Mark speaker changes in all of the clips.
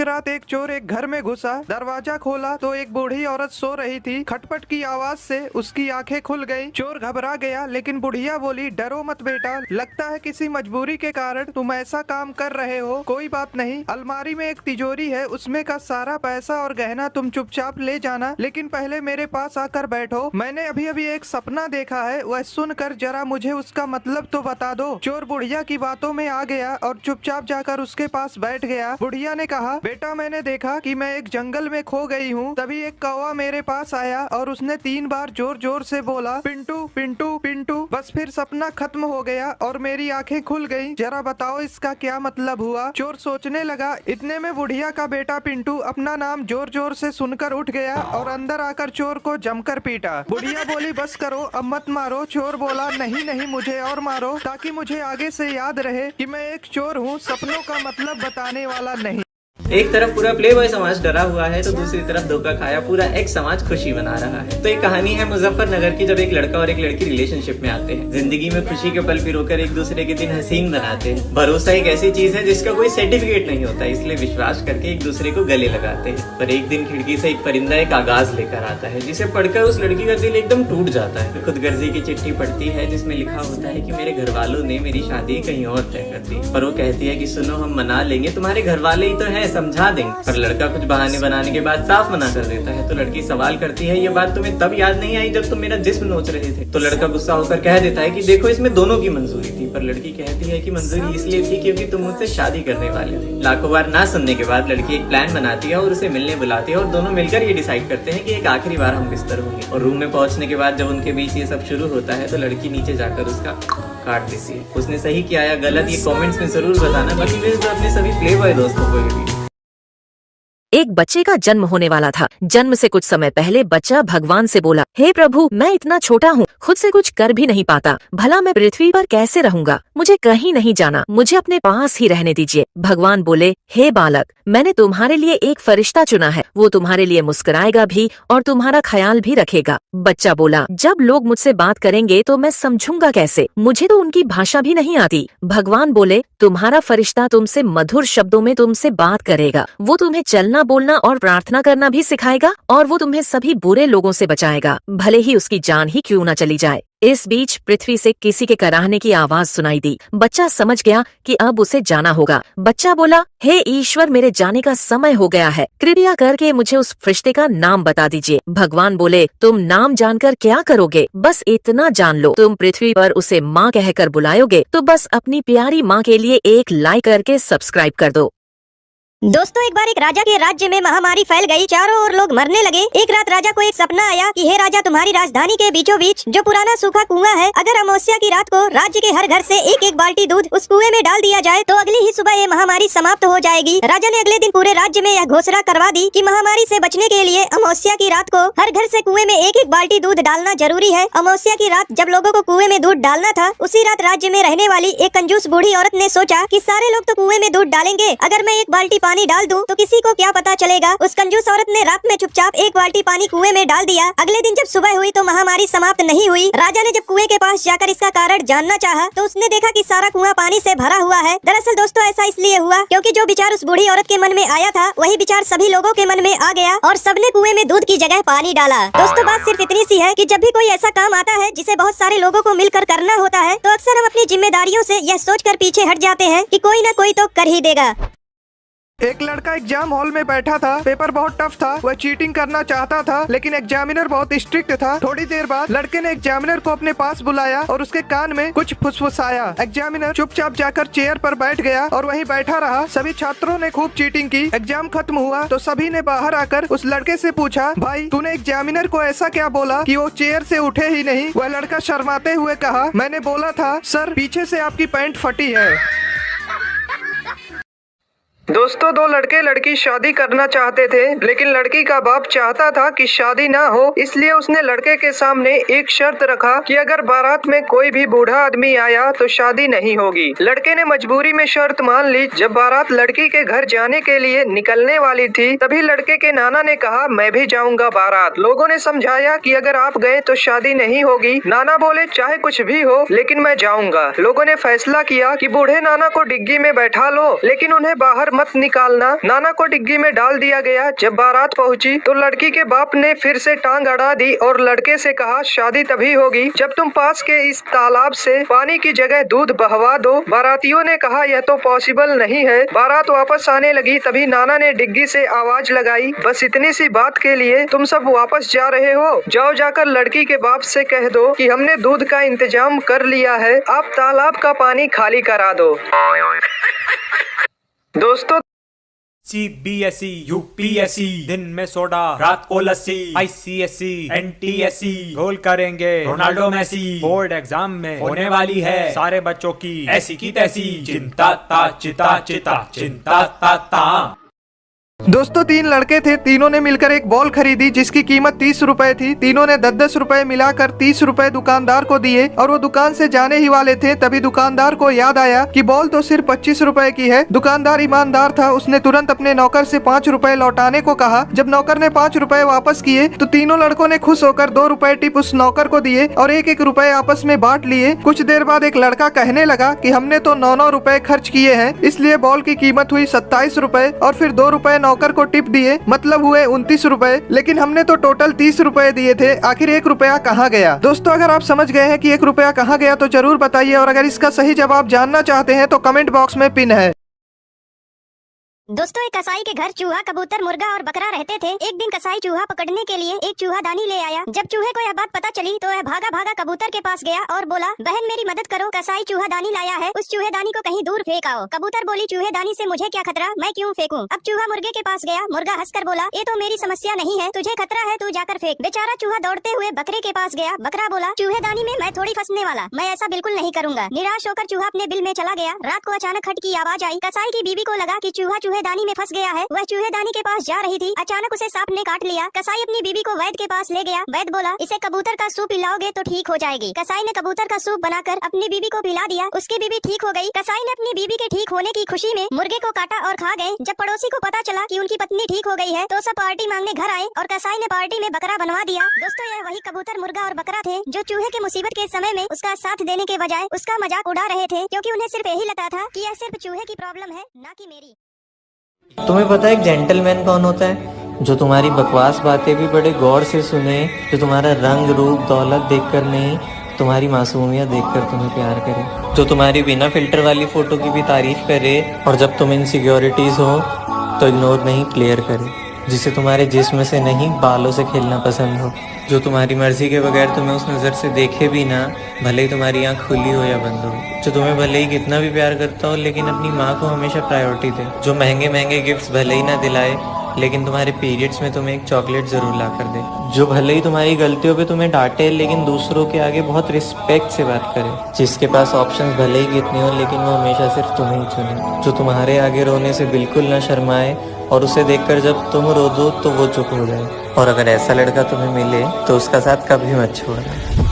Speaker 1: रात एक चोर एक घर में घुसा, दरवाजा खोला तो एक बूढ़ी औरत सो रही थी। खटपट की आवाज से उसकी आंखें खुल गईं। चोर घबरा गया, लेकिन बुढ़िया बोली, डरो मत बेटा, लगता है किसी मजबूरी के कारण तुम ऐसा काम कर रहे हो। कोई बात नहीं, अलमारी में एक तिजोरी है, उसमें का सारा पैसा और गहना तुम चुपचाप ले जाना, लेकिन पहले मेरे पास आकर बैठो। मैंने अभी अभी एक सपना देखा है, वह सुनकर जरा मुझे उसका मतलब तो बता दो। चोर बुढ़िया की बातों में आ गया और चुपचाप जाकर उसके पास बैठ गया। बुढ़िया ने कहा, बेटा मैंने देखा कि मैं एक जंगल में खो गई हूँ। तभी एक कौवा मेरे पास आया और उसने 3 बार जोर जोर से बोला, पिंटू पिंटू पिंटू। बस फिर सपना खत्म हो गया और मेरी आंखें खुल गईं। जरा बताओ इसका क्या मतलब हुआ। चोर सोचने लगा। इतने में बुढ़िया का बेटा पिंटू अपना नाम जोर जोर से सुनकर उठ गया और अंदर आकर चोर को जमकर पीटा। बुढ़िया बोली, बस करो, अब मत मारो। चोर बोला, नहीं नहीं, मुझे और मारो, ताकि मुझे आगे से याद रहे कि मैं एक चोर हूँ, सपनों का मतलब बताने वाला नहीं।
Speaker 2: एक तरफ पूरा प्ले बॉय समाज डरा हुआ है तो दूसरी तरफ धोखा खाया पूरा एक समाज खुशी मना रहा है। तो एक कहानी है मुजफ्फरनगर की, जब एक लड़का और एक लड़की रिलेशनशिप में आते हैं। जिंदगी में खुशी के पल पिरोकर एक दूसरे के दिन हसीन बनाते हैं। भरोसा एक ऐसी चीज है जिसका कोई सर्टिफिकेट नहीं होता, इसलिए विश्वास करके एक दूसरे को गले लगाते हैं। पर एक दिन खिड़की से एक परिंदा एक आगाज लेकर आता है, जिसे पढ़कर उस लड़की का दिल एकदम टूट जाता है। खुदगर्जी की चिट्ठी पढ़ती है जिसमें लिखा होता है कि मेरे घर वालों ने मेरी शादी कहीं और तय कर दी। पर वो कहती है कि सुनो, हम मना लेंगे, तुम्हारे घर वाले ही तो है, समझा देंगे। पर लड़का कुछ बहाने बनाने के बाद साफ मना कर देता है। तो लड़की सवाल करती है, ये बात तुम्हें तब याद नहीं आई जब तुम मेरा जिस्म नोच रहे थे। तो लड़का गुस्सा होकर कह देता है कि देखो, इसमें दोनों की मंजूरी थी। पर लड़की कहती है कि मंजूरी इसलिए थी क्योंकि तुम मुझसे शादी करने वाले थे। लाखों बार ना सुनने के बाद लड़की एक प्लान बनाती है और उसे मिलने बुलाती है और दोनों मिलकर ये डिसाइड करते हैं कि एक आखिरी बार हम बिस्तर होंगे। और रूम में पहुंचने के बाद जब उनके बीच ये सब शुरू होता है तो लड़की नीचे जाकर उसका काट देती है। उसने सही किया या गलत, ये कमेंट्स में जरूर बताना। बाकी तो अपने सभी प्ले बॉय दोस्तों को भी।
Speaker 3: एक बच्चे का जन्म होने वाला था। जन्म से कुछ समय पहले बच्चा भगवान से बोला, हे प्रभु, मैं इतना छोटा हूँ, खुद से कुछ कर भी नहीं पाता, भला मैं पृथ्वी पर कैसे रहूंगा, मुझे कहीं नहीं जाना, मुझे अपने पास ही रहने दीजिए। भगवान बोले, हे बालक, मैंने तुम्हारे लिए एक फरिश्ता चुना है, वो तुम्हारे लिए मुस्कुराएगा भी और तुम्हारा ख्याल भी रखेगा। बच्चा बोला, जब लोग मुझसे बात करेंगे तो मैं समझूंगा कैसे, मुझे तो उनकी भाषा भी नहीं आती। भगवान बोले, तुम्हारा फरिश्ता तुमसे मधुर शब्दों में तुमसे बात करेगा, वो तुम्हें चलना बोलना और प्रार्थना करना भी सिखाएगा और वो तुम्हें सभी बुरे लोगों से बचाएगा, भले ही उसकी जान ही क्यों न चली जाए। इस बीच पृथ्वी से किसी के कराहने की आवाज सुनाई दी। बच्चा समझ गया कि अब उसे जाना होगा। बच्चा बोला, हे ईश्वर, मेरे जाने का समय हो गया है, कृपया करके मुझे उस फरिश्ते का नाम बता दीजिए। भगवान बोले, तुम नाम जानकर क्या करोगे, बस इतना जान लो, तुम पृथ्वी पर उसे माँ कहकर बुलाओगे तो बस अपनी प्यारी माँ के लिए एक लाइक करके सब्सक्राइब कर दो।
Speaker 4: दोस्तों, एक बार एक राजा के राज्य में महामारी फैल गई, चारों ओर लोग मरने लगे। एक रात राजा को एक सपना आया कि हे राजा, तुम्हारी राजधानी के बीचों बीच जो पुराना सूखा कुआं है, अगर अमावस्या की रात को राज्य के हर घर से एक एक बाल्टी दूध उस कुएं में डाल दिया जाए तो अगली ही सुबह ये महामारी समाप्त हो जाएगी। राजा ने अगले दिन पूरे राज्य में यह घोषणा करवा दी कि महामारी से बचने के लिए अमावस्या की रात को हर घर से कुएं में एक एक बाल्टी दूध डालना जरूरी है। अमावस्या की रात जब लोगों को कुएं में दूध डालना था, उसी रात राज्य में रहने वाली एक कंजूस बूढ़ी औरत ने सोचा कि सारे लोग तो कुएं में दूध डालेंगे, अगर मैं एक बाल्टी पानी डाल दूं तो किसी को क्या पता चलेगा। उस कंजूस औरत ने रात में चुपचाप एक बाल्टी पानी कुएं में डाल दिया। अगले दिन जब सुबह हुई तो महामारी समाप्त नहीं हुई। राजा ने जब कुएं के पास जाकर इसका कारण जानना चाहा तो उसने देखा कि सारा कुआं पानी से भरा हुआ है। दरअसल दोस्तों, ऐसा इसलिए हुआ क्योंकि जो विचार उस बूढ़ी औरत के मन में आया था, वही विचार सभी लोगों के मन में आ गया और सबने कुएं में दूध की जगह पानी डाला। दोस्तों, बात सिर्फ इतनी सी है कि जब भी कोई ऐसा काम आता है जिसे बहुत सारे लोगों को मिलकर करना होता है, तो अक्सर हम अपनी जिम्मेदारियों से यह सोचकर पीछे हट जाते हैं कि कोई न कोई तो कर ही देगा।
Speaker 1: एक लड़का एग्जाम हॉल में बैठा था। पेपर बहुत टफ था, वह चीटिंग करना चाहता था, लेकिन एग्जामिनर बहुत स्ट्रिक्ट था। थोड़ी देर बाद लड़के ने एग्जामिनर को अपने पास बुलाया और उसके कान में कुछ फुसफुसाया। एग्जामिनर चुपचाप जाकर चेयर पर बैठ गया और वहीं बैठा रहा। सभी छात्रों ने खूब चीटिंग की। एग्जाम खत्म हुआ तो सभी ने बाहर आकर उस लड़के से पूछा, भाई तूने एग्जामिनर को ऐसा क्या बोला कि वो चेयर से उठे ही नहीं। वह लड़का शर्माते हुए कहा, मैंने बोला था सर, पीछे से आपकी पैंट फटी है। दोस्तों, 2 लड़के लड़की शादी करना चाहते थे, लेकिन लड़की का बाप चाहता था कि शादी ना हो, इसलिए उसने लड़के के सामने एक शर्त रखा कि अगर बारात में कोई भी बूढ़ा आदमी आया तो शादी नहीं होगी। लड़के ने मजबूरी में शर्त मान ली। जब बारात लड़की के घर जाने के लिए निकलने वाली थी, तभी लड़के के नाना ने कहा, मैं भी जाऊंगा बारात। लोगों ने समझाया कि अगर आप गए तो शादी नहीं होगी। नाना बोले, चाहे कुछ भी हो, लेकिन मैं जाऊंगा। लोगों ने फैसला किया कि बूढ़े नाना को डिग्गी में बैठा लो, लेकिन उन्हें बाहर मत निकालना। नाना को डिग्गी में डाल दिया गया। जब बारात पहुंची तो लड़की के बाप ने फिर से टांग अड़ा दी और लड़के से कहा शादी तभी होगी जब तुम पास के इस तालाब से पानी की जगह दूध बहवा दो। बारातियों ने कहा यह तो पॉसिबल नहीं है। बारात वापस आने लगी तभी नाना ने डिग्गी से आवाज लगाई, बस इतनी सी बात के लिए तुम सब वापस जा रहे हो? जाओ जाकर लड़की के बाप से कह दो कि हमने दूध का इंतजाम कर लिया है, आप तालाब का पानी खाली करा दो। दोस्तों
Speaker 5: CBSE, UPSC, दिन में सोडा रात को लस्सी, ICSE, NTSE गोल करेंगे रोनाल्डो मेसी। बोर्ड एग्जाम में होने वाली है सारे बच्चों की ऐसी की तैसी। चिंता ता चिता चिता चिंता ता ता।
Speaker 1: दोस्तों 3 लड़के थे, तीनों ने मिलकर एक बॉल खरीदी जिसकी कीमत 30 रुपए थी। तीनों ने 10-10 रुपए मिलाकर 30 रुपए दुकानदार को दिए और वो दुकान से जाने ही वाले थे तभी दुकानदार को याद आया कि बॉल तो सिर्फ 25 रुपए की है। दुकानदार ईमानदार था, उसने तुरंत अपने नौकर से 5 रुपए लौटाने को कहा। जब नौकर ने 5 रुपए वापस किए तो तीनों लड़कों ने खुश होकर 2 रुपए टिप उस नौकर को दिए और 1-1 रुपए आपस में बांट लिए। कुछ देर बाद एक लड़का कहने लगा कि हमने तो 9-9 रुपए खर्च किए हैं, इसलिए बॉल की कीमत हुई 27 रुपए और फिर 2 रुपए नौकर को टिप दिए, मतलब हुए 29 रुपए। लेकिन हमने तो टोटल 30 रुपए दिए थे, आखिर 1 रुपया कहाँ गया? दोस्तों अगर आप समझ गए हैं कि 1 रुपया कहाँ गया तो जरूर बताइए और अगर इसका सही जवाब जानना चाहते हैं तो कमेंट बॉक्स में पिन है।
Speaker 4: दोस्तों एक कसाई के घर चूहा, कबूतर, मुर्गा और बकरा रहते थे। एक दिन कसाई चूहा पकड़ने के लिए एक चूहादानी ले आया। जब चूहे को यह बात पता चली तो वह भागा भागा कबूतर के पास गया और बोला, बहन मेरी मदद करो, कसाई चूहादानी लाया है, उस चूहेदानी को कहीं दूर फेंक आओ। कबूतर बोली, चूहेदानी से मुझे क्या खतरा, मैं क्यों फेंकूं? अब चूहा मुर्गे के पास गया। मुर्गा हंसकर बोला, ये तो मेरी समस्या नहीं है, तुझे खतरा है, तू जाकर फेंक। बेचारा चूहा दौड़ते हुए बकरे के पास गया। बकरा बोला, चूहेदानी में मैं थोड़ी फंसने वाला, मैं ऐसा बिल्कुल नहीं करूंगा। निराश होकर चूहा अपने बिल में चला गया। रात को अचानक खट की आवाज आई। कसाई की बीवी को लगा कि चूहा चूहेदानी में फंस गया है। वह चूहेदानी के पास जा रही थी, अचानक उसे सांप ने काट लिया। कसाई अपनी बीवी को वैद्य के पास ले गया। वैद्य बोला, इसे कबूतर का सूप पिलाओगे तो ठीक हो जाएगी। कसाई ने कबूतर का सूप बनाकर अपनी बीवी को पिला दिया, उसकी बीवी ठीक हो गई। कसाई ने अपनी बीवी के ठीक होने की खुशी में मुर्गे को काटा और खा गए। जब पड़ोसी को पता चला कि उनकी पत्नी ठीक हो गई है तो सब पार्टी मांगने घर आए और कसाई ने पार्टी में बकरा बनवा दिया। दोस्तों यह वही कबूतर, मुर्गा और बकरा थे जो चूहे के मुसीबत के समय में उसका साथ देने के बजाय उसका मजाक उड़ा रहे थे, क्योंकि उन्हें सिर्फ यही लगता था कि यह सिर्फ चूहे की प्रॉब्लम है, ना कि मेरी।
Speaker 2: तुम्हें पता है एक जेंटलमैन कौन होता है? जो तुम्हारी बकवास बातें भी बड़े गौर से सुने, जो तुम्हारा रंग रूप दौलत देखकर नहीं, तुम्हारी मासूमियत देखकर तुम्हें प्यार करे, जो तुम्हारी बिना फिल्टर वाली फोटो की भी तारीफ करे और जब तुम इनसिक्योरिटीज हो तो इग्नोर नहीं क्लियर करे, जिसे तुम्हारे जिस्म से नहीं बालों से खेलना पसंद हो, जो तुम्हारी मर्जी के बगैर तुम्हें उस नज़र से देखे भी ना, भले ही तुम्हारी आँख खुली हो या बंद हो, जो तुम्हें भले ही कितना भी प्यार करता हो लेकिन अपनी माँ को हमेशा प्रायोरिटी दे, जो महंगे महंगे गिफ्ट्स भले ही ना दिलाए लेकिन तुम्हारे पीरियड्स में तुम्हें एक चॉकलेट जरूर ला कर दे, जो भले ही तुम्हारी गलतियों पे तुम्हें डांटे लेकिन दूसरों के आगे बहुत रिस्पेक्ट से बात करे, जिसके पास ऑप्शंस भले ही कितने हो लेकिन वो हमेशा सिर्फ तुम्हें ही चुने, जो तुम्हारे आगे रोने से बिल्कुल ना शर्माए और उसे देखकर जब तुम रो दो तो वो चुप हो जाए। और अगर ऐसा लड़का तुम्हें मिले तो उसका साथ कभी मत छोड़ना।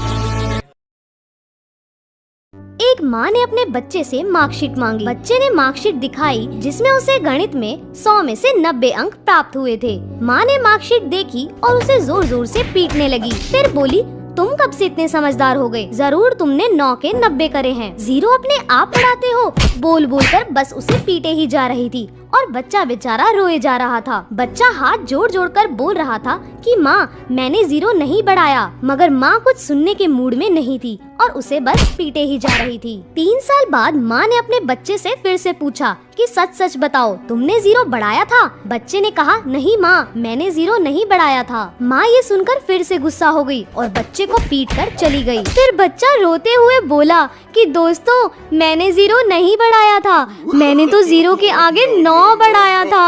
Speaker 6: एक माँ ने अपने बच्चे से मार्कशीट मांगी। बच्चे ने मार्कशीट दिखाई जिसमें उसे गणित में 100 में से 90 अंक प्राप्त हुए थे। माँ ने मार्कशीट देखी और उसे जोर जोर से पीटने लगी। फिर बोली, तुम कब से इतने समझदार हो गए? जरूर तुमने 9 के 90 करे हैं। 0 अपने आप पढ़ाते हो। बोल बोल कर बस उसे पीटे ही जा रही थी और बच्चा बेचारा रोए जा रहा था। बच्चा हाथ जोड़ जोड़ कर बोल रहा था कि माँ मैंने 0 नहीं बढ़ाया, मगर माँ कुछ सुनने के मूड में नहीं थी और उसे बस पीटे ही जा रही थी। 3 साल बाद माँ ने अपने बच्चे से फिर से पूछा कि सच सच बताओ, तुमने 0 बढ़ाया था? बच्चे ने कहा, नहीं माँ, मैंने 0 नहीं बढ़ाया था। माँ ये सुनकर फिर से गुस्सा हो गई और बच्चे को पीट कर चली गई। फिर बच्चा रोते हुए बोला कि दोस्तों, मैंने 0 नहीं बढ़ाया था, मैंने तो 0 के आगे 9 बढ़ाया था।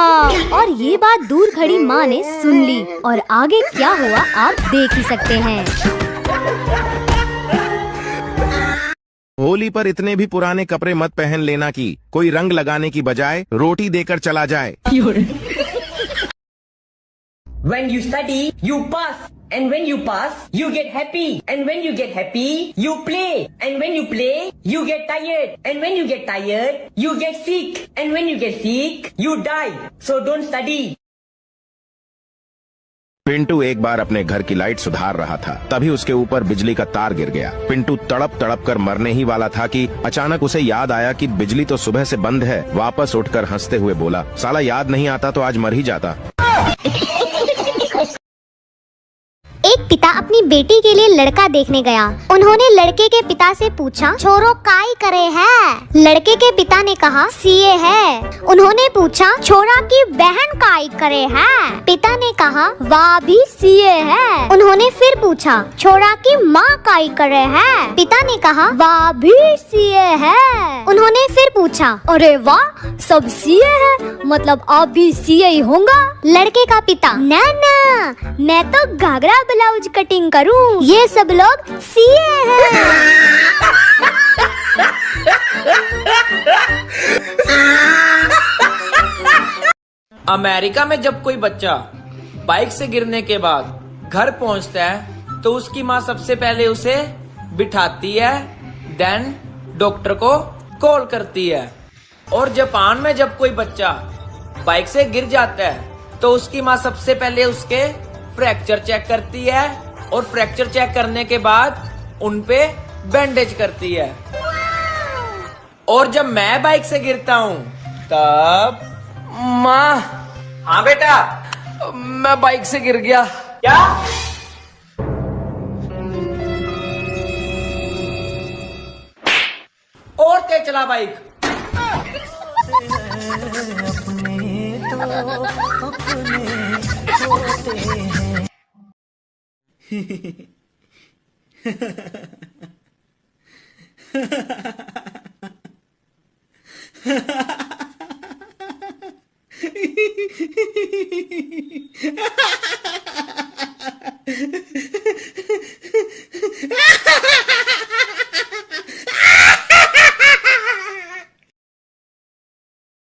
Speaker 6: और ये बात दूर खड़ी माँ ने सुन ली और आगे क्या हुआ आप देख ही सकते हैं।
Speaker 7: होली पर इतने भी पुराने कपड़े मत पहन लेना कि कोई रंग लगाने की बजाय रोटी देकर चला जाए।
Speaker 8: When you study, you pass. And when you pass, you get happy. And when you get happy, you play. And when you play, you get tired. And when you get tired, you get sick. And when you get sick, you die. So don't study.
Speaker 7: Pintu एक बार अपने घर की light सुधार रहा था, तभी उसके ऊपर बिजली का तार गिर गया। पिंटू तड़प तड़प कर मरने ही वाला था कि अचानक उसे याद आया कि बिजली तो सुबह से बंद है। वापस उठकर हंसते हुए बोला, साला याद नहीं आता तो आज मर ही जाता।
Speaker 6: एक पिता अपनी बेटी के लिए लड़का देखने गया। उन्होंने लड़के के पिता से पूछा, छोरो काई करे है? लड़के के पिता ने कहा, सीए है। उन्होंने पूछा, छोरा की बहन काई करे है? पिता ने कहा, वाह भी सीए है। उन्होंने फिर पूछा, छोरा की माँ काई करे है? पिता ने कहा, वाह भी सीए है। उन्होंने फिर पूछा, अरे वाह, सब सीए है, मतलब आप भी सीए ही होगा? लड़के का पिता, ना ना, मैं तो घाघरा ब्लाउज कटिंग करूं, ये सब लोग सीए हैं।
Speaker 9: अमेरिका में जब कोई बच्चा बाइक से गिरने के बाद घर पहुंचता है तो उसकी माँ सबसे पहले उसे बिठाती है, देन डॉक्टर को कॉल करती है। और जापान में जब कोई बच्चा बाइक से गिर जाता है तो उसकी माँ सबसे पहले उसके फ्रैक्चर चेक करती है और फ्रैक्चर चेक करने के बाद उनपे बैंडेज करती है। और जब मैं बाइक से गिरता हूँ तब माँ, हाँ बेटा, मैं बाइक से गिर गया। क्या? और तेज चला बाइक।